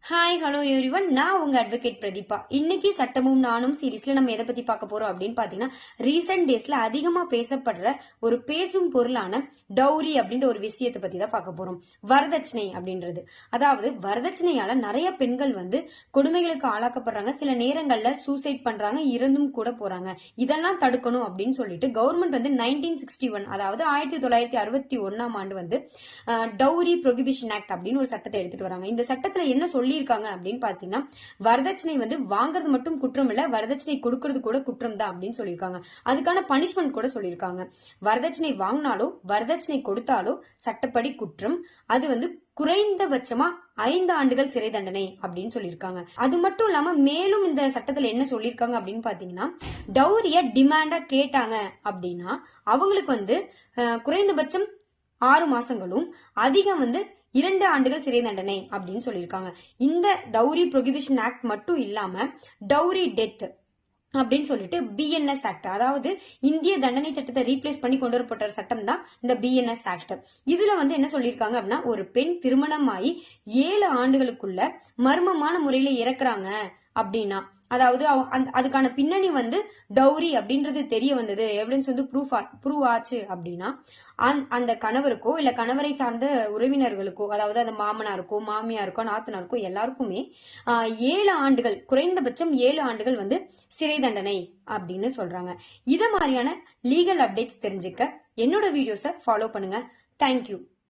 Hi hello everyone, நான் உங்க advocate Pratibha. இன்னைக்கு சட்டமும் நானும் சீரீஸ்ல நம்ம எதை பத்தி பார்க்க போறோம் அப்படின்னு பாத்தீங்கன்னா, ரீசெண்ட் டேஸ்ல அதிகமா பேசப்படுற ஒரு பேசும் பொருளான டவுரி அப்படின்ற ஒரு விஷயத்தை பத்தி தான் பார்க்க போறோம். வரதட்சணை அப்படின்றது, அதாவது வரதட்சணையால நிறைய பெண்கள் கொடுமைகளுக்கு ஆளாக்கப்படுறாங்க. சில நேரங்கள்ல சூசைட் பண்றாங்க, இறந்தும் கூட போறாங்க. இதெல்லாம் தடுக்கணும் அப்படின்னு சொல்லிட்டு கவர்மெண்ட் 1961, அதாவது 1961 டவுரி ப்ரொஹிபிஷன் ஆக்ட் அப்படின்னு ஒரு சட்டத்தை எடுத்துட்டு வராங்க. இந்த சட்டத்துல என்ன சொல்லி இருக்காங்க அப்படின்னு பாத்தீங்கன்னா, வரதட்சணை வாங்குறது மட்டும் குற்றம் இல்ல, வரதட்சணை கொடுக்கறது கூட குற்றம் தான் அப்படின்னு சொல்லியிருக்காங்க. அதுக்கான பனிஷ்மெண்ட் கூட சொல்லியிருக்காங்க. வரதட்சணை வாங்கினாலோ வரதட்சணை கொடுத்தாலோ சட்டப்படி குற்றம். அது குறைந்தபட்சமா 5 ஆண்டுகள் சிறை தண்டனை அப்படின்னு சொல்லியிருக்காங்க. அது மட்டும் இல்லாம மேலும் இந்த சட்டத்துல என்ன சொல்லியிருக்காங்க அப்படின்னு பாத்தீங்கன்னா, டவுரிய டிமாண்டா கேட்டாங்க அப்படின்னா அவங்களுக்கு குறைந்தபட்சம் 6 மாசங்களும், அதிகம் 2 ஆண்டுகள் சிறை தண்டனை அப்படின்னு சொல்லியிருக்காங்க. இந்த டவுரி ப்ரொஹிபிஷன் ஆக்ட் மட்டும் இல்லாம டவுரி டெத் அப்படின்னு சொல்லிட்டு பிஎன்எஸ் ஆக்ட், அதாவது இந்திய தண்டனை சட்டத்தை ரீப்ளேஸ் பண்ணி கொண்டு வரப்பட்ட சட்டம் தான் இந்த பிஎன்எஸ் ஆக்ட். இதுல என்ன சொல்லியிருக்காங்க அப்படின்னா, ஒரு பெண் திருமணமாயி 7 ஆண்டுகளுக்குள்ள மர்மமான முறையில இறக்குறாங்க அப்படின்னா, அதாவது அதுக்கான பின்னணி டவுரி அப்படின்றது தெரிய வந்தது, எவிடன்ஸ் ப்ரூவ் ஆச்சு அப்படின்னா, அந்த கணவருக்கோ இல்ல கணவரை சார்ந்த உறவினர்களுக்கோ, அதாவது அந்த மாமனாருக்கோ மாமியாருக்கோ நாத்தனாருக்கோ எல்லாருக்குமே 7 ஆண்டுகள், குறைந்தபட்சம் 7 ஆண்டுகள் சிறை தண்டனை அப்படின்னு சொல்றாங்க. இத மாதிரியான லீகல் அப்டேட்ஸ் தெரிஞ்சுக்க என்னோட வீடியோஸை ஃபாலோ பண்ணுங்க. தேங்க்யூ.